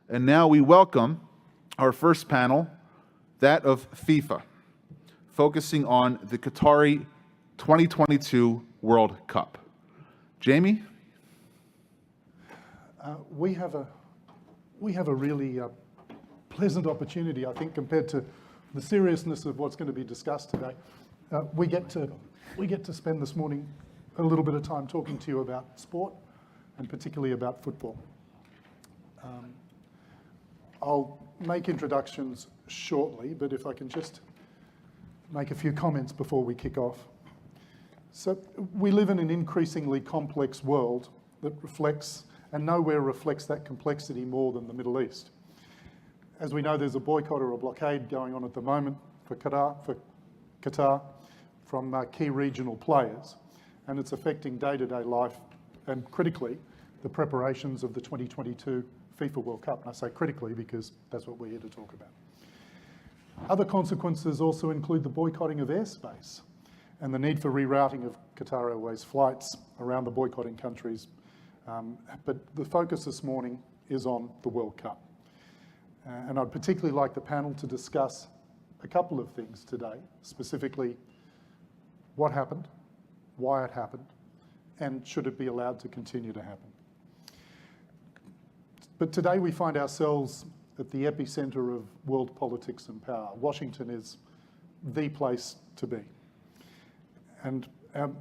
And now we welcome our first panel, that of FIFA, focusing on the Qatari 2022 World Cup. Jaimie? We have a really pleasant opportunity, I think, compared to the seriousness of what's going to be discussed today. We get to spend this morning a little bit of time talking to you about sport, and particularly about football. I'll make introductions shortly, but if I can just make a few comments before we kick off. So we live in an increasingly complex world that reflects, and nowhere reflects that complexity more than the Middle East. As we know, there's a boycott or a blockade going on at the moment for Qatar from key regional players, and it's affecting day-to-day life and critically the preparations of the 2022 FIFA World Cup. And I say critically because that's what we're here to talk about. Other consequences also include the boycotting of airspace and the need for rerouting of Qatar Airways flights around the boycotting countries. But the focus this morning is on the World Cup. And I'd particularly like the panel to discuss a couple of things today, specifically what happened, why it happened, and should it be allowed to continue to happen. But today we find ourselves at the epicenter of world politics and power. Washington is the place to be. And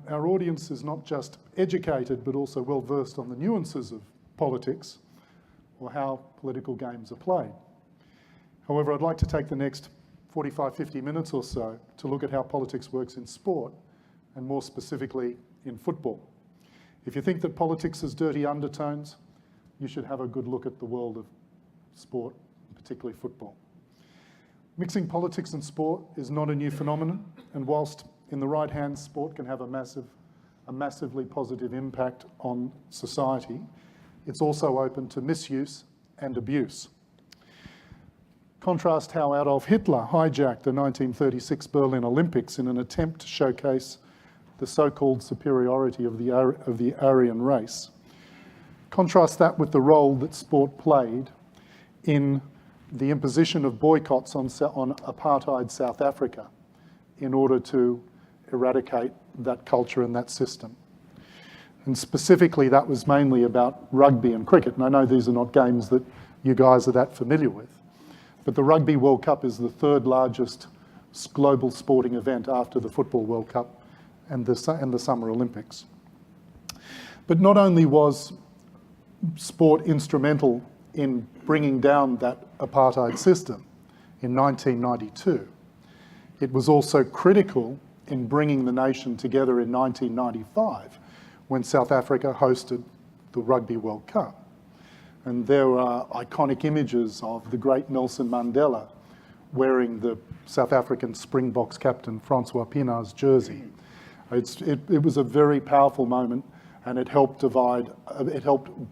our audience is not just educated, but also well-versed on the nuances of politics or how political games are played. However, I'd like to take the next 45, 50 minutes or so to look at how politics works in sport, and more specifically in football. If you think that politics has dirty undertones, you should have a good look at the world of sport, particularly football. Mixing politics and sport is not a new phenomenon, and whilst in the right hands, sport can have a massively positive impact on society, it's also open to misuse and abuse. Contrast how Adolf Hitler hijacked the 1936 Berlin Olympics in an attempt to showcase the so-called superiority of the Aryan race. Contrast that with the role that sport played in the imposition of boycotts on apartheid South Africa in order to eradicate that culture and that system. And specifically, that was mainly about rugby and cricket. And I know these are not games that you guys are that familiar with, but the Rugby World Cup is the third largest global sporting event after the Football World Cup and the Summer Olympics. But not only was sport instrumental in bringing down that apartheid system in 1992, it was also critical in bringing the nation together in 1995 when South Africa hosted the Rugby World Cup. And there are iconic images of the great Nelson Mandela wearing the South African Springboks captain Francois Pienaar's jersey. It was a very powerful moment, and it helped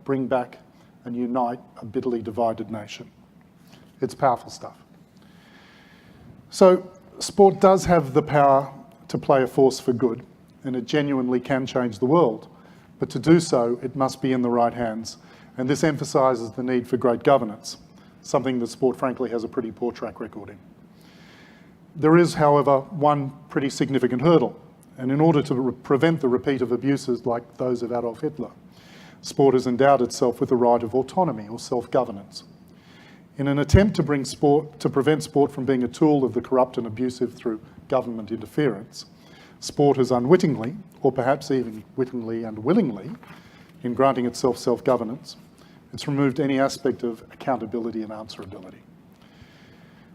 bring back and unite a bitterly divided nation. It's powerful stuff. So sport does have the power to play a force for good, and it genuinely can change the world. But to do so, it must be in the right hands. And this emphasises the need for great governance, something that sport frankly has a pretty poor track record in. There is, however, one pretty significant hurdle. And in order to prevent the repeat of abuses like those of Adolf Hitler, sport has endowed itself with the right of autonomy or self-governance. In an attempt to prevent sport from being a tool of the corrupt and abusive through government interference, sport has unwittingly, or perhaps even wittingly and willingly, in granting itself self-governance, it's removed any aspect of accountability and answerability.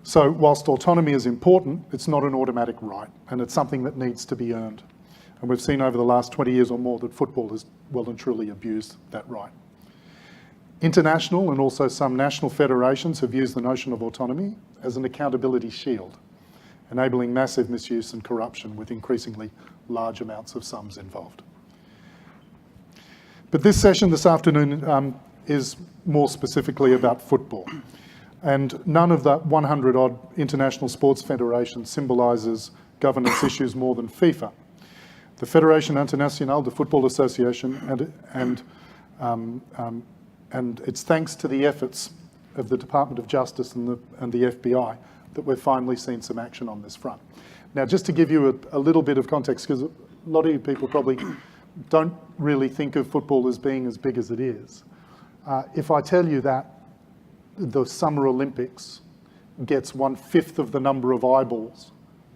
So whilst autonomy is important, it's not an automatic right, and it's something that needs to be earned. And we've seen over the last 20 years or more that football has well and truly abused that right. International and also some national federations have used the notion of autonomy as an accountability shield, enabling massive misuse and corruption with increasingly large amounts of sums involved. But this session this afternoon is more specifically about football. And none of the 100-odd international sports federations symbolises governance issues more than FIFA. The Fédération Internationale de Football Association and it's thanks to the efforts of the Department of Justice and the FBI that we've finally seen some action on this front. Now, just to give you a little bit of context, because a lot of you people probably don't really think of football as being as big as it is. If I tell you that the Summer Olympics gets 1/5 of the number of eyeballs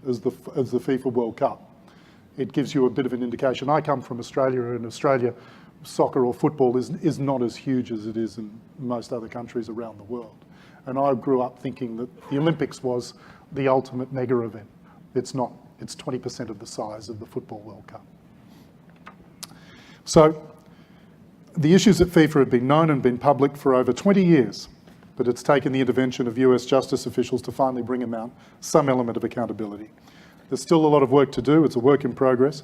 as the FIFA World Cup, it gives you a bit of an indication. I come from Australia, and Australia, soccer or football is not as huge as it is in most other countries around the world. And I grew up thinking that the Olympics was the ultimate mega event. It's not. It's 20% of the size of the Football World Cup. So the issues at FIFA have been known and been public for over 20 years, but it's taken the intervention of US justice officials to finally bring about some element of accountability. There's still a lot of work to do. It's a work in progress,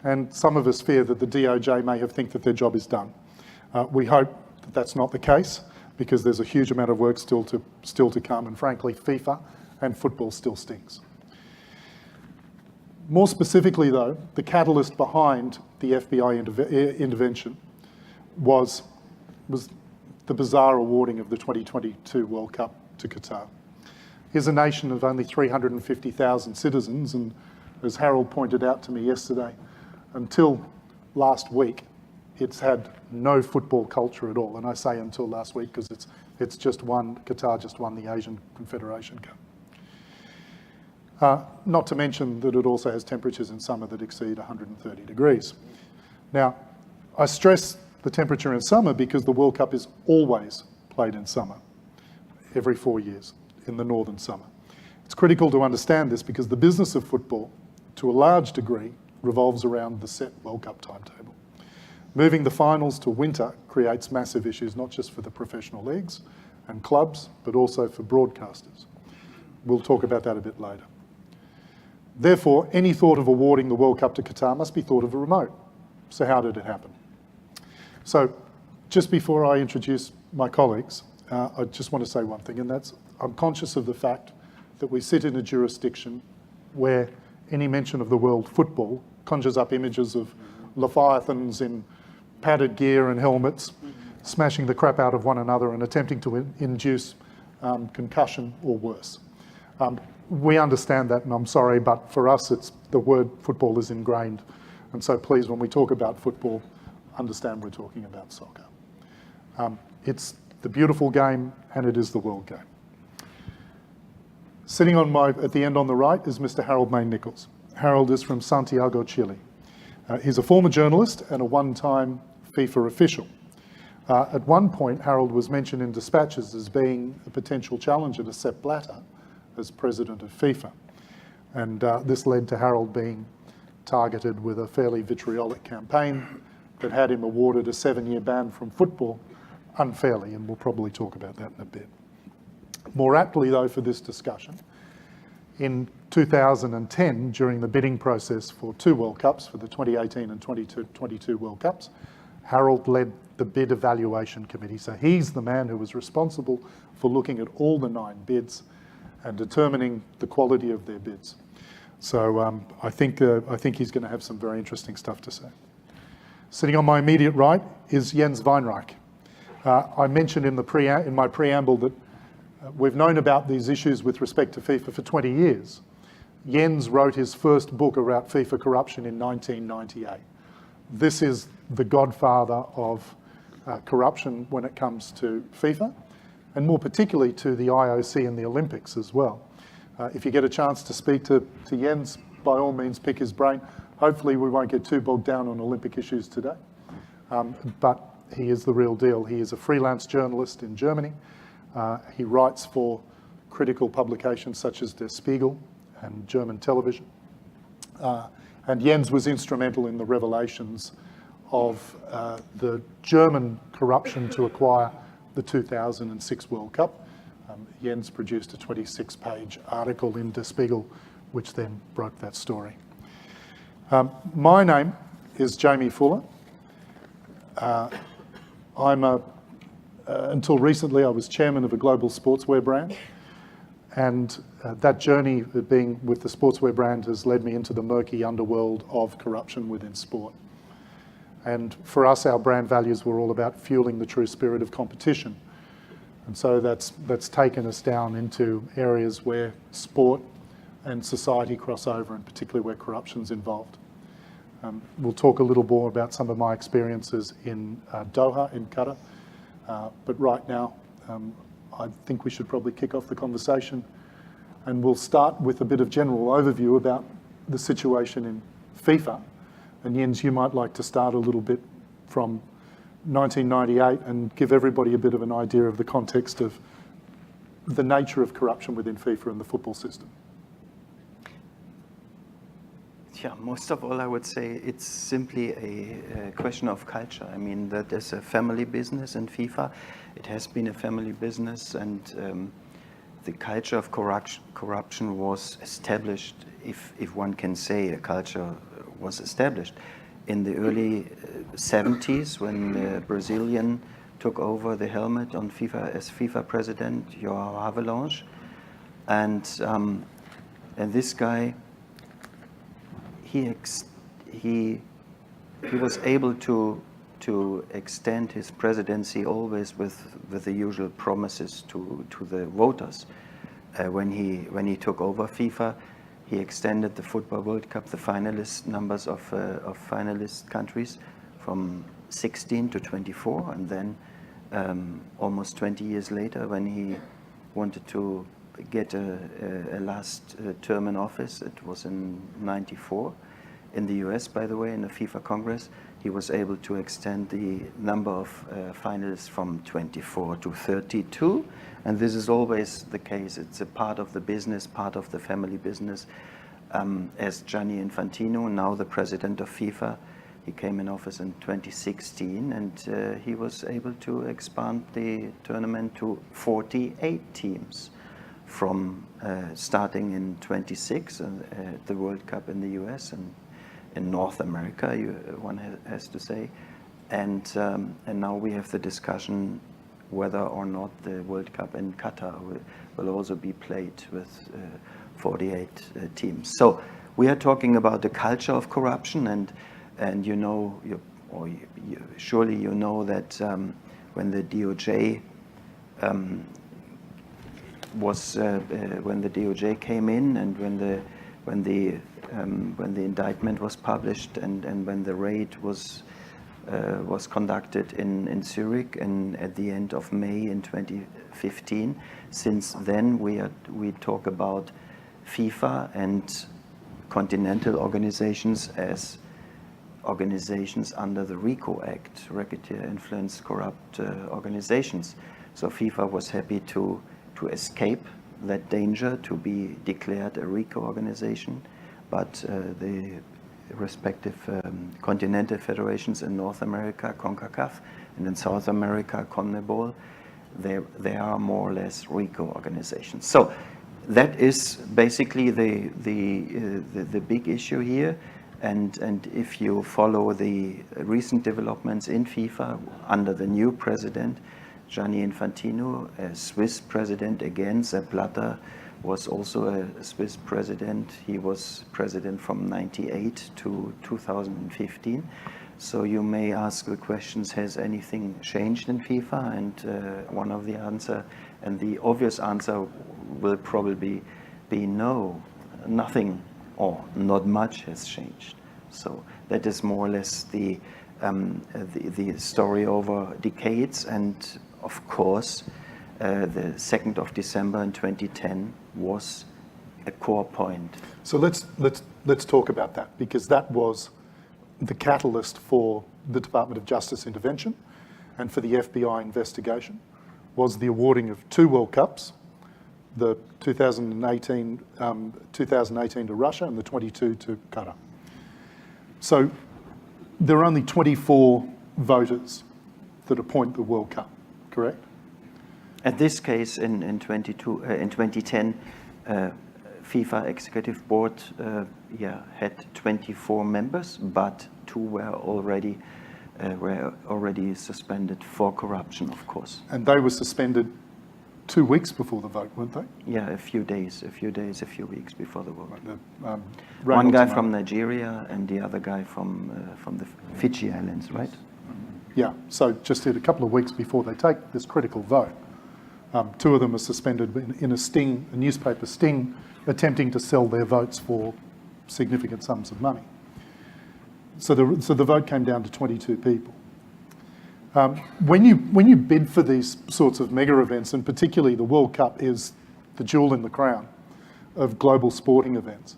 and some of us fear that the DOJ may have think that their job is done. We hope that that's not the case, because there's a huge amount of work still to come, and frankly, FIFA and football still stinks. More specifically, though, the catalyst behind the FBI intervention was the bizarre awarding of the 2022 World Cup to Qatar. Here's a nation of only 350,000 citizens, and as Harold pointed out to me yesterday, until last week, it's had no football culture at all. And I say until last week because Qatar just won the Asian Confederation Cup. Not to mention that it also has temperatures in summer that exceed 130 degrees. Now, I stress the temperature in summer because the World Cup is always played in summer, every 4 years, in the northern summer. It's critical to understand this because the business of football, to a large degree, revolves around the set World Cup timetable. Moving the finals to winter creates massive issues, not just for the professional leagues and clubs, but also for broadcasters. We'll talk about that a bit later. Therefore, any thought of awarding the World Cup to Qatar must be thought of remote. So how did it happen? So just before I introduce my colleagues, I just want to say one thing, and that's I'm conscious of the fact that we sit in a jurisdiction where any mention of the world football conjures up images of leviathans in padded gear and helmets, smashing the crap out of one another and attempting to induce concussion or worse. We understand that, and I'm sorry, but for us, the word football is ingrained. And so please, when we talk about football, understand we're talking about soccer. It's the beautiful game, and it is the world game. Sitting at the end on the right is Mr. Harold Mayne-Nicholls. Harold is from Santiago, Chile. He's a former journalist and a one-time FIFA official. At one point, Harold was mentioned in dispatches as being a potential challenger to Sepp Blatter as president of FIFA. And this led to Harold being targeted with a fairly vitriolic campaign that had him awarded a 7-year ban from football unfairly, and we'll probably talk about that in a bit. More aptly, though, for this discussion, in 2010, during the bidding process for 2 World Cups, for the 2018 and 2022 World Cups, Harold led the bid evaluation committee. So he's the man who was responsible for looking at all the 9 bids and determining the quality of their bids. So I think he's going to have some very interesting stuff to say. Sitting on my immediate right is Jens Weinreich. I mentioned in my preamble that we've known about these issues with respect to FIFA for 20 years. Jens wrote his first book about FIFA corruption in 1998. This is the godfather of corruption when it comes to FIFA, and more particularly to the IOC and the Olympics as well. If you get a chance to speak to Jens, by all means pick his brain. Hopefully we won't get too bogged down on Olympic issues today, but he is the real deal. He is a freelance journalist in Germany. He writes for critical publications such as Der Spiegel and German television. And Jens was instrumental in the revelations of the German corruption to acquire the 2006 World Cup. Jens produced a 26-page article in Der Spiegel, which then broke that story. My name is Jaimie Fuller. Until recently, I was chairman of a global sportswear brand, and that journey of being with the sportswear brand has led me into the murky underworld of corruption within sport. And for us, our brand values were all about fueling the true spirit of competition, And so that's taken us down into areas where sport and society cross over, and particularly where corruption's involved. We'll talk a little more about some of my experiences in Doha, in Qatar. But right now, I think we should probably kick off the conversation. And we'll start with a bit of general overview about the situation in FIFA. And Jens, you might like to start a little bit from 1998 and give everybody a bit of an idea of the context of the nature of corruption within FIFA and the football system. Yeah, most of all, I would say it's simply a question of culture. I mean, that is a family business in FIFA. It has been a family business, and the culture of corruption was established, if one can say a culture was established, in the early 70s when the Brazilian took over the helmet on FIFA as FIFA president, João Havelange. And this guy, he was able to extend his presidency always with the usual promises to the voters. When he took over FIFA, he extended the Football World Cup, the finalist numbers of finalist countries, from 16 to 24, and then almost 20 years later, when he wanted to get a last term in office, it was in '94, in the US, by the way, in the FIFA Congress, he was able to extend the number of finalists from 24 to 32. And this is always the case. It's a part of the business, part of the family business. As Gianni Infantino, now the president of FIFA, he came in office in 2016, and he was able to expand the tournament to 48 teams from starting in 26, the World Cup in the US and in North America, one has to say. And now we have the discussion whether or not the World Cup in Qatar will also be played with 48 teams. So we are talking about the culture of corruption, and you know, surely you know that when the DOJ when the DOJ came in, and when the indictment was published, and when the raid was conducted in Zurich and at the end of May in 2015. Since then, we talk about FIFA and continental organizations as organizations under the RICO Act, Racketeer Influence Corrupt Organizations. So FIFA was happy to escape that danger, to be declared a RICO organization, but the respective continental federations in North America, CONCACAF, and in South America, CONMEBOL, they are more or less RICO organizations. So that is basically the big issue here. And if you follow the recent developments in FIFA under the new president, Gianni Infantino, a Swiss president again, Sepp Blatter was also a Swiss president. He was president from '98 to 2015. So you may ask the questions, has anything changed in FIFA? And one of the answer, and the obvious answer, will probably be no, nothing or not much has changed. So that is more or less the story over decades. And of course, the 2nd of December in 2010 was a core point. So let's talk about that, because that was the catalyst for the Department of Justice intervention and for the FBI investigation, was the awarding of 2 World Cups, the 2018 to Russia and the 22 to Qatar. So there are only 24 voters that appoint the World Cup, correct? At this case, in 2010, FIFA Executive Board had 24 members, but 2 were already suspended for corruption, of course. And they were suspended 2 weeks before the vote, weren't they? Yeah, a few weeks before the vote. Right. One guy from Nigeria and the other guy from the Fiji Islands, right? Yeah, so just a couple of weeks before they take this critical vote, Two of them are suspended in a newspaper sting, attempting to sell their votes for significant sums of money. So the vote came down to 22 people. When you bid for these sorts of mega events, and particularly the World Cup is the jewel in the crown of global sporting events,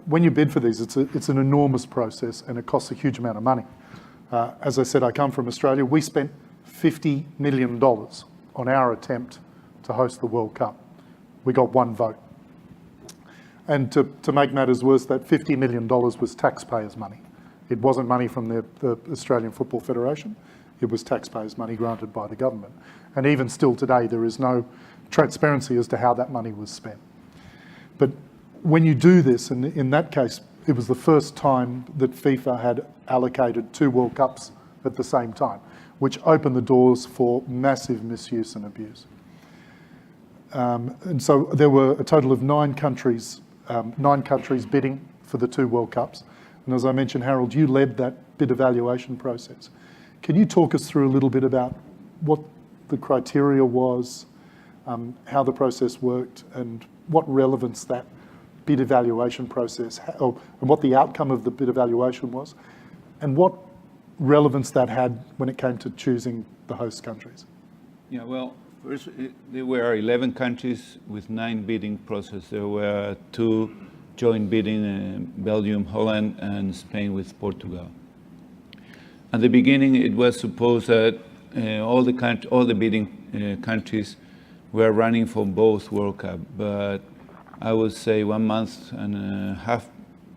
when you bid for these, it's an enormous process and it costs a huge amount of money. As I said, I come from Australia. We spent $50 million on our attempt to host the World Cup. We got one vote. And to make matters worse, that $50 million was taxpayers' money. It wasn't money from the Australian Football Federation. It was taxpayers' money granted by the government. And even still today, there is no transparency as to how that money was spent. But when you do this, and in that case, it was the first time that FIFA had allocated 2 World Cups at the same time, which opened the doors for massive misuse and abuse. And so there were a total of 9 countries bidding for the 2 World Cups. And as I mentioned, Harold, you led that bid evaluation process. Can you talk us through a little bit about what the criteria was, how the process worked, and what relevance that bid evaluation process had, and what the outcome of the bid evaluation was, and what relevance that had when it came to choosing the host countries? Yeah, well, first, there were 11 countries with 9 bidding processes. There were 2 joint bidding, Belgium, Holland, and Spain with Portugal. At the beginning, it was supposed that all the bidding countries were running for both World Cup, but I would say 1 month and a half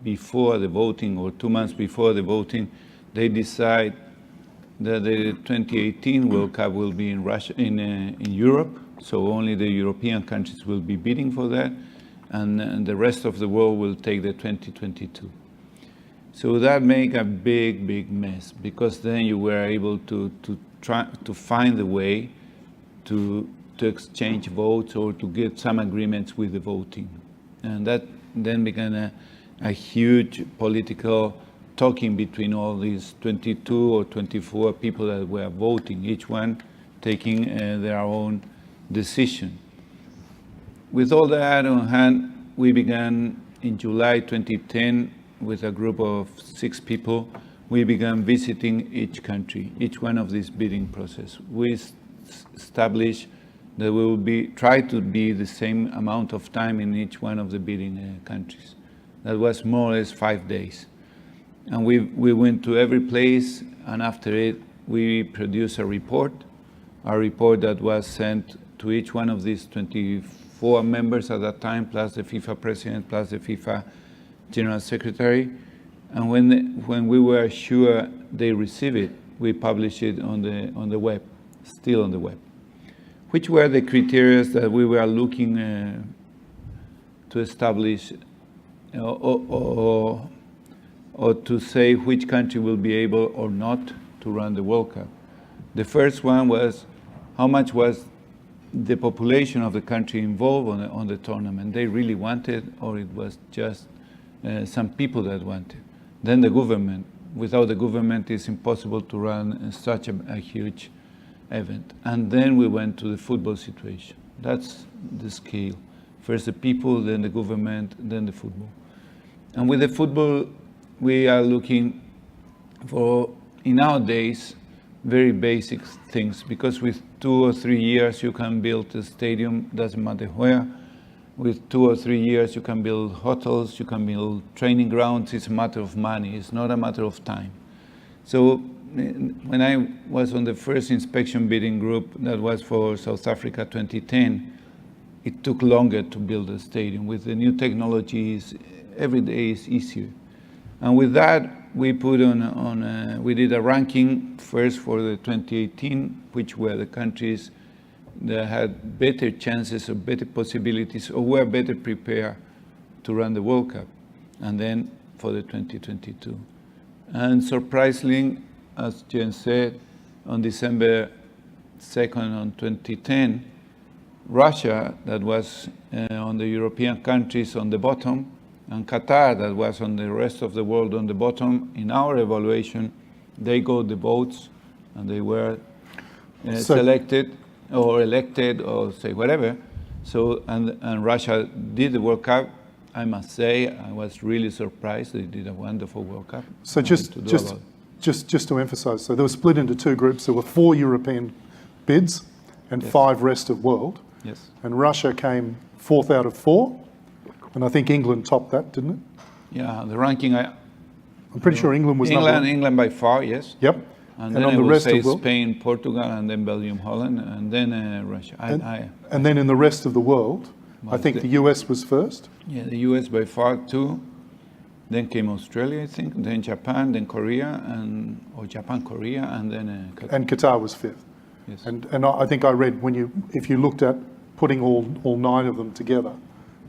before the voting, or 2 months before the voting, they decide that the 2018 World Cup will be in Russia, in Europe, so only the European countries will be bidding for that, and the rest of the world will take the 2022. So that made a big mess, because then you were able to try to find a way to exchange votes or to get some agreements with the voting. And that then began a huge political talking between all these 22 or 24 people that were voting, each one taking their own decision. With all that on hand, we began in July 2010 with a group of 6 people. We began visiting each country, each one of these bidding process. We established that we will try to be the same amount of time in each one of the bidding countries. That was more or less 5 days. And we went to every place, and after it, we produced a report that was sent to each one of these 24 members at that time, plus the FIFA president, plus the FIFA general secretary. And when we were sure they received it, we published it on the web, still on the web. Which were the criteria that we were looking to establish or to say which country will be able or not to run the World Cup? The first one was how much was the population of the country involved on the tournament. They really wanted, or it was just some people that wanted. Then the government. Without the government, it's impossible to run such a huge event. And then we went to the football situation. That's the scale. First the people, then the government, then the football. And with the football, we are looking for, in our days, very basic things, because with 2 or 3 years you can build a stadium, doesn't matter where. With 2 or 3 years you can build hotels, you can build training grounds. It's a matter of money, it's not a matter of time. So when I was on the first inspection bidding group that was for South Africa 2010, it took longer to build a stadium. With the new technologies, every day is easier. And with that, we put we did a ranking first for the 2018, which were the countries that had better chances or better possibilities or were better prepared to run the World Cup, and then for the 2022. And surprisingly, as Jen said, on December 2nd on 2010, Russia, that was on the European countries on the bottom, and Qatar, that was on the rest of the world on the bottom, in our evaluation, they got the votes and they were selected or elected or say whatever. So, and Russia did the World Cup. I must say, I was really surprised. They did a wonderful World Cup. So just to emphasise, so they were split into two groups. There were 4 European bids and 5 rest of world. Yes. And Russia came 4th out of 4, and I think England topped that, didn't it? Yeah, the ranking. I'm pretty sure England was number 1. England by far, yes. Yep. And then on I the would rest say of world, Spain, Portugal, and then Belgium, Holland, and then Russia. and then in the rest of the world, I think the US was first. Yeah, the US by far too. Then came Australia, I think. Then Japan, then Korea, or Japan, Korea, and then Qatar. And Qatar was 5th. Yes. And I think I read if you looked at putting all 9 of them together,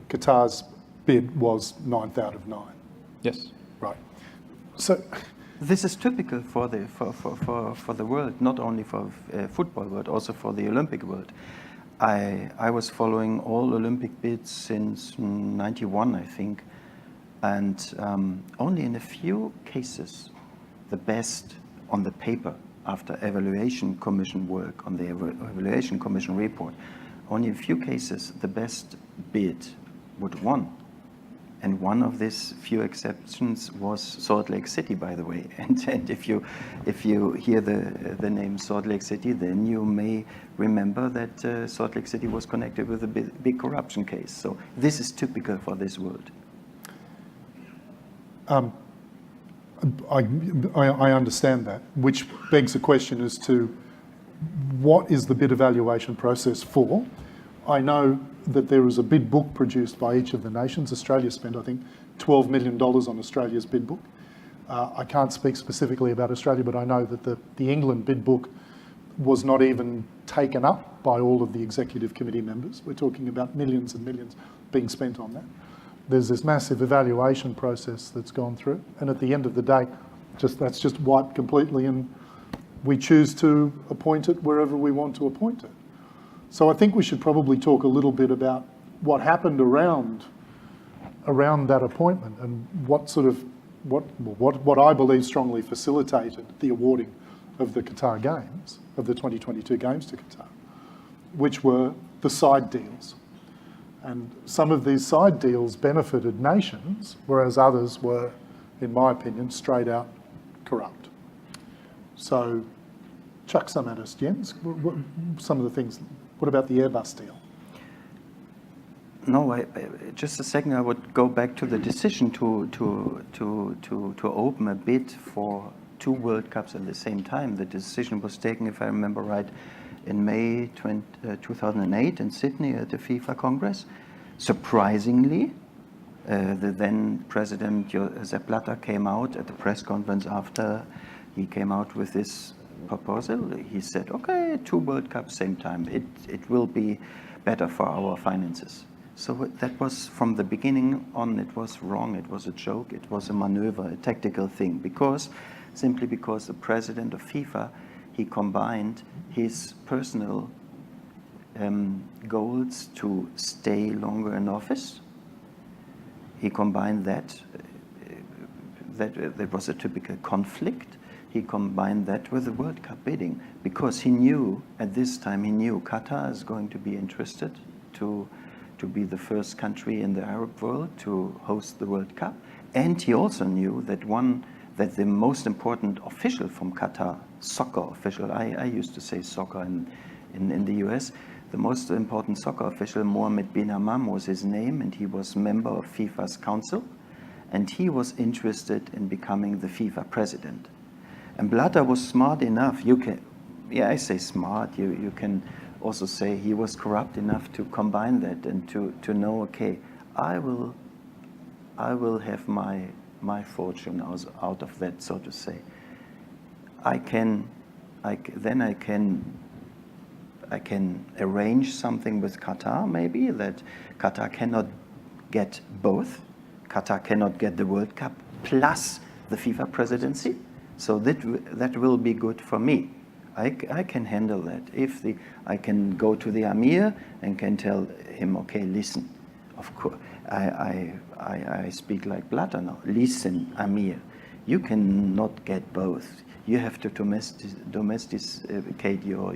Qatar's bid was 9th out of 9. Yes. Right. So This is typical for the world, not only for football world, also for the Olympic world. I was following all Olympic bids since '91, I think, and only in a few cases, the best on the paper after evaluation commission work on the evaluation commission report, only in a few cases the best bid would won. And one of these few exceptions was Salt Lake City, by the way. And if you hear the name Salt Lake City, then you may remember that Salt Lake City was connected with a big corruption case. So this is typical for this world. I understand that, which begs the question as to what is the bid evaluation process for? I know that there is a bid book produced by each of the nations. Australia spent, I think, $12 million on Australia's bid book. I can't speak specifically about Australia, but I know that the England bid book was not even taken up by all of the executive committee members. We're talking about millions and millions being spent on that. There's this massive evaluation process that's gone through, and at the end of the day, that's just wiped completely, and we choose to appoint it wherever we want to appoint it. So I think we should probably talk a little bit about what happened around that appointment and what I believe strongly facilitated the awarding of the Qatar Games, of the 2022 Games to Qatar, which were the side deals. And some of these side deals benefited nations, whereas others were, in my opinion, straight out corrupt. So chuck some at us, Jens. Some of the things. What about the Airbus deal? No, just a second. I would go back to the decision to open a bid for 2 World Cups at the same time. The decision was taken, if I remember right, in May 2008 in Sydney at the FIFA Congress. Surprisingly, the then President Sepp Blatter came out at the press conference after he came out with this proposal. He said, okay, 2 World Cups same time. It will be better for our finances. So that was, from the beginning on, it was wrong. It was a joke. It was a maneuver, a tactical thing, simply because the president of FIFA, he combined his personal goals to stay longer in office. He combined that was a typical conflict. He combined that with the World Cup bidding, because he knew, at this time, Qatar is going to be interested to be the first country in the Arab world to host the World Cup. And he also knew that the most important official from Qatar, soccer official, I used to say soccer in the US, the most important soccer official, Mohammed bin Hammam was his name, and he was member of FIFA's council, and he was interested in becoming the FIFA president. And Blatter was smart enough, I say smart, you can also say he was corrupt enough to combine that and to know, okay, I will have my fortune out of that, so to say. I can arrange something with Qatar, maybe, that Qatar cannot get both. Qatar cannot get the World Cup plus the FIFA presidency. So that will be good for me. I can handle that. I can go to the Amir and can tell him, okay, listen, of course, I speak like Blatter now. Listen, Amir, You cannot get both. You have to domesticate your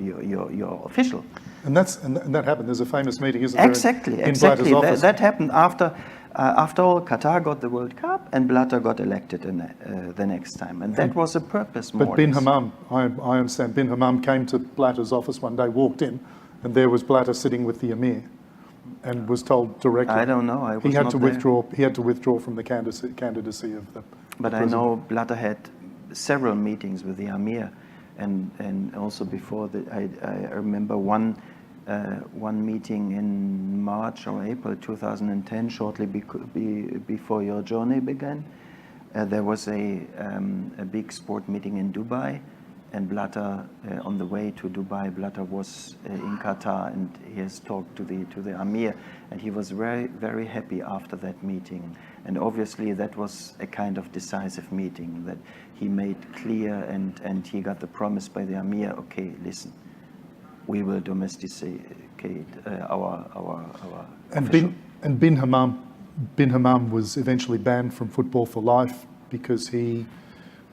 official. And that happened. There's a famous meeting, isn't there? Exactly. In Blatter's office. That happened after all, Qatar got the World Cup and Blatter got elected the next time. And that was a purpose more. But Bin Hammam, I understand, Bin Hammam came to Blatter's office one day, walked in, and there was Blatter sitting with the Emir and was told directly. I don't know. I was he had not to there. withdraw. He had to withdraw from the candidacy of the But I know Blatter had several meetings with the Emir, and also before that, I remember one meeting in March or April 2010, shortly before your journey began. There was a big sport meeting in Dubai, and Blatter, on the way to Dubai, Blatter was in Qatar, and he has talked to the Emir, and he was very, very happy after that meeting. And obviously that was a kind of decisive meeting that he made clear, and he got the promise by the Emir, okay, listen, we will domesticate our official. And Bin Hammam was eventually banned from football for life because he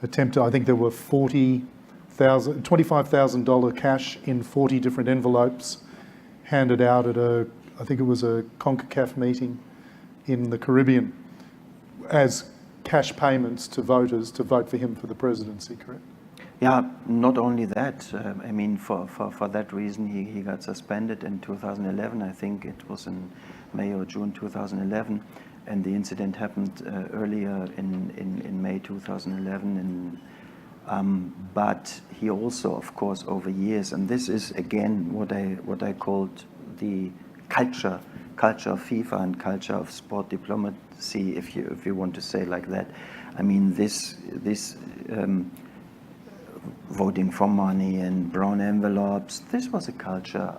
attempted, I think there were $25,000 cash in 40 different envelopes handed out at I think it was a CONCACAF meeting in the Caribbean as cash payments to voters to vote for him for the presidency, correct? Yeah, not only that. I mean, for that reason, he got suspended in 2011. I think it was in May or June 2011, and the incident happened earlier in May 2011. But he also, of course, over years, and this is again what I called the culture of FIFA and culture of sport diplomacy, if you want to say like that. I mean, this voting for money and brown envelopes, this was a culture,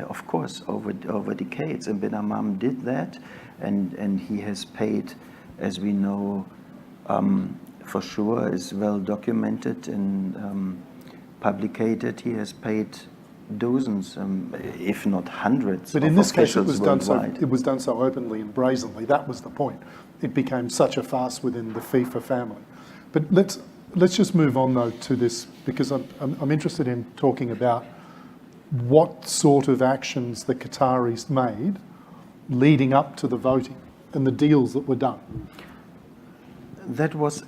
of course, over decades. And Bin Hammam did that, and he has paid, as we know, for sure, is well documented and publicated. He has paid dozens, if not hundreds, but of in this case, it officials was done so openly and brazenly. That was the point. It became such a farce within the FIFA family. But let's just move on though to this, because I'm interested in talking about what sort of actions the Qataris made leading up to the voting and the deals that were done. That was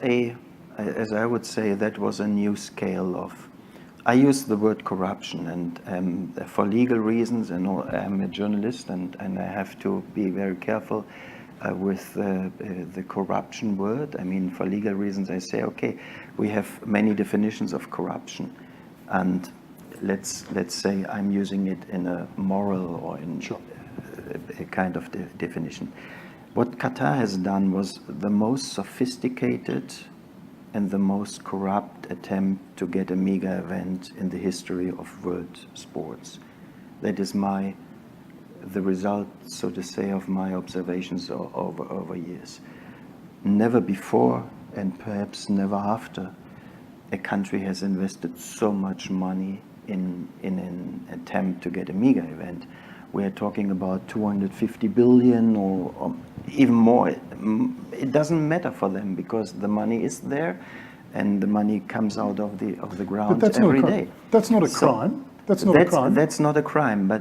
as I would say, that was a new scale of, I use the word corruption, and for legal reasons, and I'm a journalist, and I have to be very careful with the corruption word. I mean, for legal reasons, I say, okay, we have many definitions of corruption, and let's say I'm using it in a moral or in a kind of definition. What Qatar has done was the most sophisticated and the most corrupt attempt to get a mega event in the history of world sports. That is the result, so to say, of my observations over years. Never before, and perhaps never after, a country has invested so much money in an attempt to get a mega event. We're talking about 250 billion or even more. It doesn't matter for them because the money is there, and the money comes out of the ground every day. That's not a crime. That's not a crime. That's not a crime,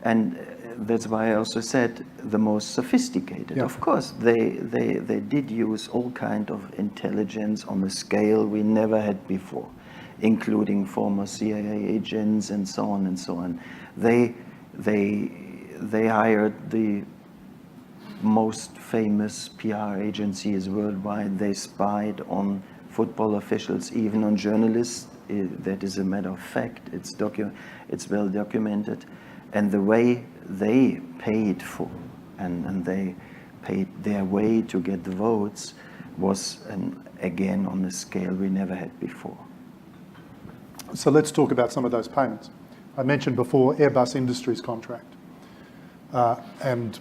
and that's why I also said the most sophisticated. Yeah. Of course, they did use all kind of intelligence on a scale we never had before, including former CIA agents and so on and so on. They hired the most famous PR agencies worldwide. They spied on football officials, even on journalists. That is a matter of fact. It's well documented. And the way they paid for, and they paid their way to get the votes was, again, on a scale we never had before. So let's talk about some of those payments. I mentioned before Airbus Industries contract. And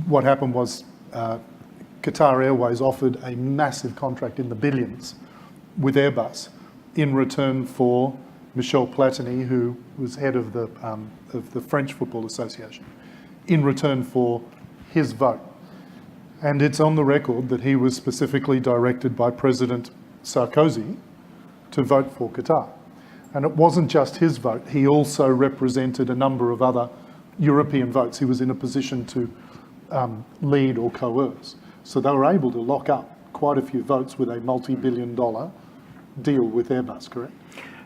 what happened was Qatar Airways offered a massive contract in the billions with Airbus in return for Michel Platini, who was head of the French Football Association, in return for his vote. And it's on the record that he was specifically directed by President Sarkozy to vote for Qatar. And it wasn't just his vote. He also represented a number of other European votes. He was in a position to lead or coerce. So they were able to lock up quite a few votes with a multi-billion-dollar deal with Airbus, correct?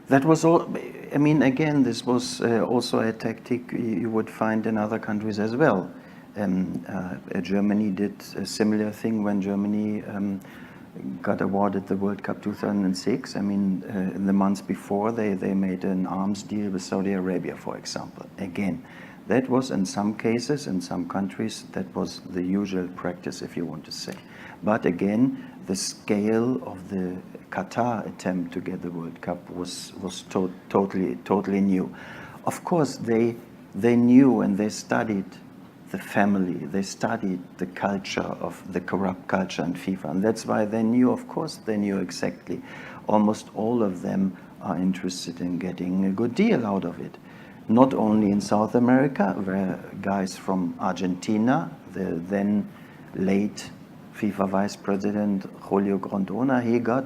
That was all. I mean, again, this was also a tactic you would find in other countries as well. Germany did a similar thing when Germany got awarded the World Cup 2006. I mean, in the months before, they made an arms deal with Saudi Arabia, for example. Again, that was in some cases, in some countries, that was the usual practice, if you want to say. But again, the scale of the Qatar attempt to get the World Cup was totally new. Of course, they knew and they studied the family, they studied the culture of the corrupt culture in FIFA, and that's why they knew, of course, they knew exactly. Almost all of them are interested in getting a good deal out of it. Not only in South America, where guys from Argentina, the then late FIFA vice president Julio Grondona, he got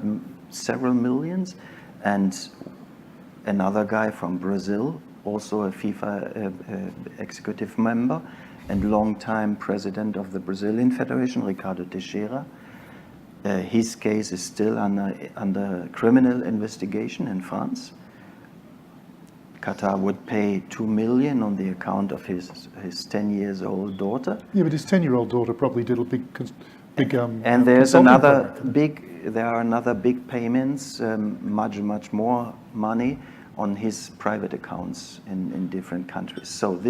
several millions, and another guy from Brazil, also a FIFA executive member and longtime president of the Brazilian Federation, Ricardo Teixeira. His case is still under criminal investigation in France. Qatar would pay $2 million on the account of his 10-year-old daughter. Yeah, but his 10-year-old daughter probably did a big and there's consulting another program. there are another big payments, much more money on his private accounts in different countries. So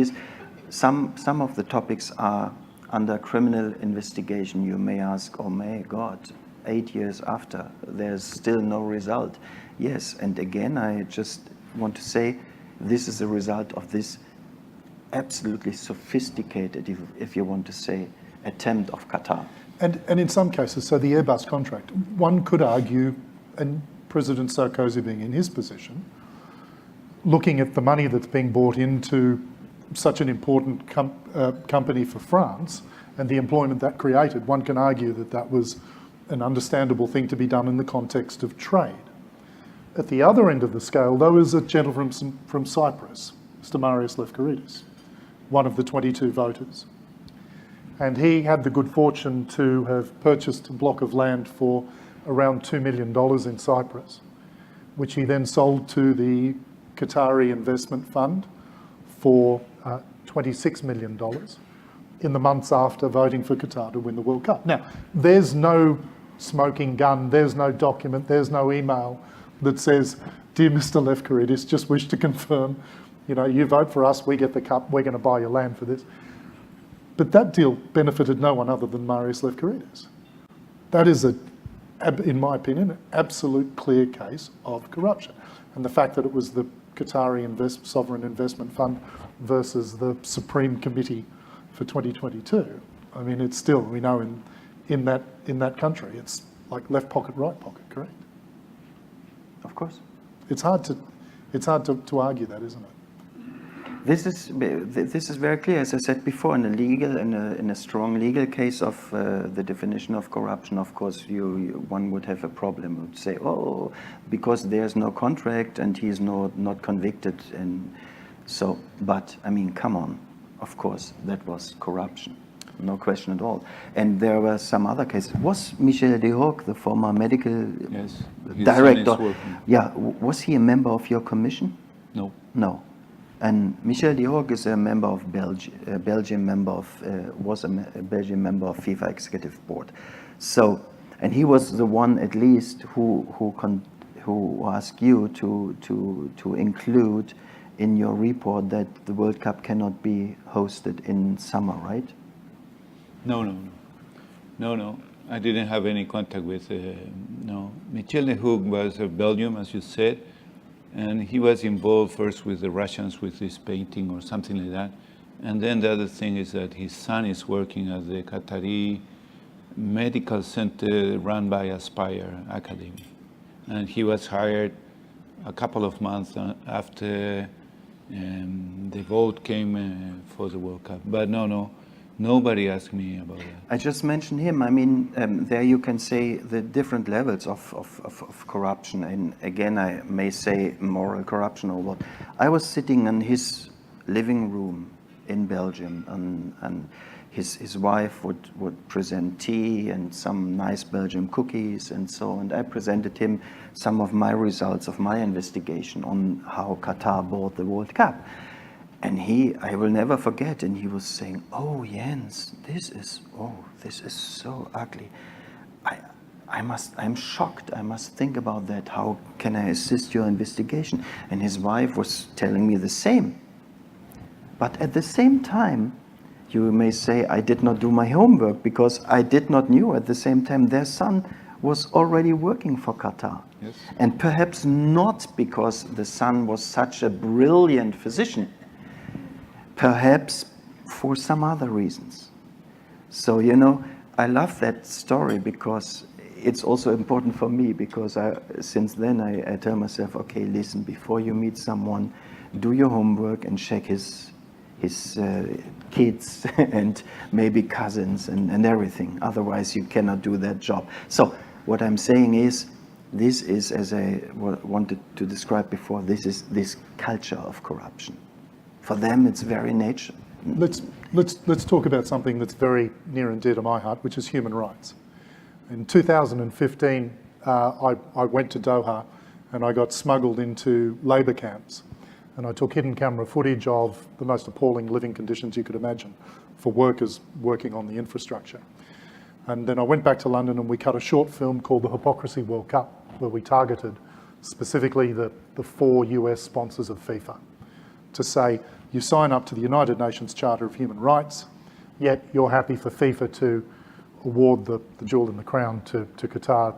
some of the topics are under criminal investigation. You may ask, oh my God, 8 years after, there's still no result. Yes, and again, I just want to say, this is a result of this absolutely sophisticated, if you want to say, attempt of Qatar. And in some cases, so the Airbus contract, one could argue, and President Sarkozy being in his position, looking at the money that's being brought into such an important company for France and the employment that created, one can argue that that was an understandable thing to be done in the context of trade. At the other end of the scale, though, is a gentleman from Cyprus, Mr. Marius Lefkoridis, one of the 22 voters. And he had the good fortune to have purchased a block of land for around $2 million in Cyprus, which he then sold to the Qatari Investment Fund for $26 million in the months after voting for Qatar to win the World Cup. Now, there's no smoking gun, there's no document, there's no email that says, dear Mr. Lefkoridis, just wish to confirm, you vote for us, we get the cup, we're going to buy your land for this. But that deal benefited no one other than Marius Lefkoridis. That is, in my opinion, an absolute clear case of corruption. And the fact that it was the Qatari Sovereign Investment Fund versus the Supreme Committee for 2022, I mean, it's still, we know in that country, it's like left pocket, right pocket, correct? Of course. It's hard to argue that, isn't it? This is very clear, as I said before, in a strong legal case of the definition of corruption. Of course, one would have a problem. Would say, oh, because there's no contract and he's not convicted, and so. But I mean, come on. Of course, that was corruption, no question at all. And there were some other cases. Was Michel de Hoog, the former medical director? Yeah, was he a member of your commission? No. No. And Michel de Hoog is a member of Belgian member of Belgian member of FIFA Executive Board. So, and he was the one at least who asked you to include in your report that the World Cup cannot be hosted in summer, right? No. I didn't have any contact with. No, Michel de Hoog was of Belgium, as you said. And he was involved first with the Russians with this painting or something like that. And then the other thing is that his son is working at the Qatari medical center run by Aspire Academy. And he was hired a couple of months after the vote came for the World Cup. But no, Nobody asked me about that. I just mentioned him. I mean, there you can say the different levels of corruption. And again, I may say moral corruption or what. I was sitting in his living room in Belgium, and his wife would present tea and some nice Belgian cookies and so on. And I presented him some of my results of my investigation on how Qatar bought the World Cup. And I will never forget, and he was saying, "Oh, Jens, this is so ugly. I'm shocked. I must think about that. How can I assist your investigation?" And his wife was telling me the same. But at the same time, you may say, I did not do my homework because I did not know at the same time their son was already working for Qatar. Yes. And perhaps not because the son was such a brilliant physician, perhaps for some other reasons. So, I love that story because it's also important for me, because since then I tell myself, okay, listen, before you meet someone, do your homework and check his kids and maybe cousins and everything. Otherwise, you cannot do that job. So what I'm saying is, this is, as I wanted to describe before, this is this culture of corruption. For them, it's very nature. Let's talk about something that's very near and dear to my heart, which is human rights. In 2015, I went to Doha and I got smuggled into labour camps. And I took hidden camera footage of the most appalling living conditions you could imagine for workers working on the infrastructure. And then I went back to London and we cut a short film called The Hypocrisy World Cup, where we targeted specifically the 4 US sponsors of FIFA to say, you sign up to the United Nations Charter of Human Rights, yet you're happy for FIFA to award the jewel in the crown to Qatar,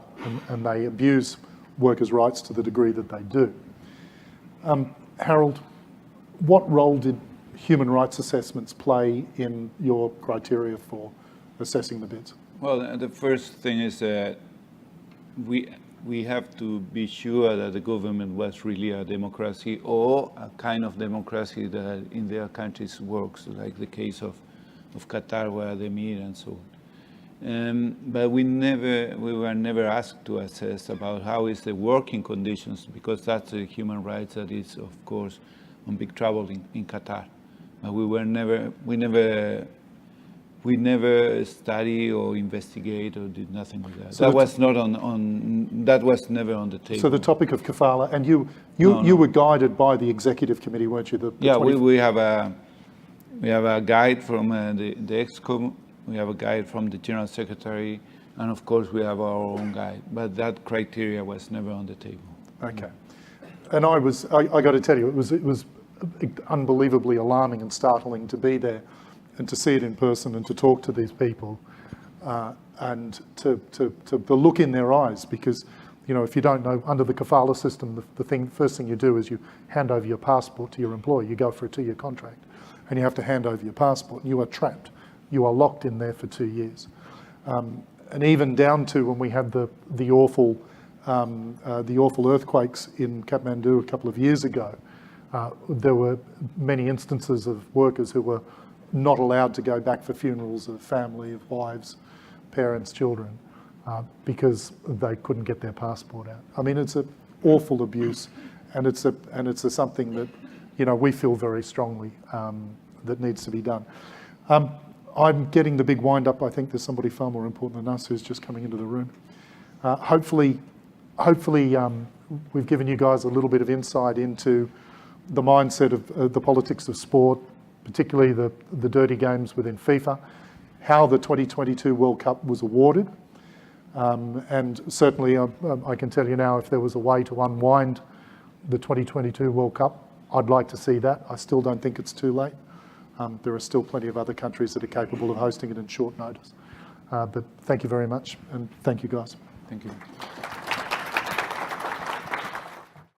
and they abuse workers' rights to the degree that they do. Harold, what role did human rights assessments play in your criteria for assessing the bids? Well, the first thing is that we have to be sure that the government was really a democracy, or a kind of democracy that in their countries works, like the case of Qatar, where they meet and so on. But we were never asked to assess about how is the working conditions, because that's the human rights that is, of course, on big trouble in Qatar. But we never study or investigate or did nothing like that. So that was not that was never on the table. So the topic of kafala, and you were guided by the executive committee, weren't you? We have a guide from the ExCom. We have a guide from the General Secretary, and of course we have our own guide. But that criteria was never on the table. Okay. And I got to tell you, it was unbelievably alarming and startling to be there and to see it in person and to talk to these people and to look in their eyes, because, if you don't know, under the kafala system, the first thing you do is you hand over your passport to your employer. You go for a 2-year contract and you have to hand over your passport. You are trapped. You are locked in there for 2 years. And even down to when we had the awful earthquakes in Kathmandu a couple of years ago, there were many instances of workers who were not allowed to go back for funerals of family, of wives, parents, children, because they couldn't get their passport out. I mean, it's an awful abuse, and it's something that we feel very strongly that needs to be done. I'm getting the big wind up. I think there's somebody far more important than us who's just coming into the room. Hopefully, we've given you guys a little bit of insight into the mindset of the politics of sport, particularly the dirty games within FIFA, how the 2022 World Cup was awarded. And certainly I can tell you now, if there was a way to unwind the 2022 World Cup, I'd like to see that. I still don't think it's too late. There are still plenty of other countries that are capable of hosting it in short notice. But thank you very much, and thank you guys. Thank you.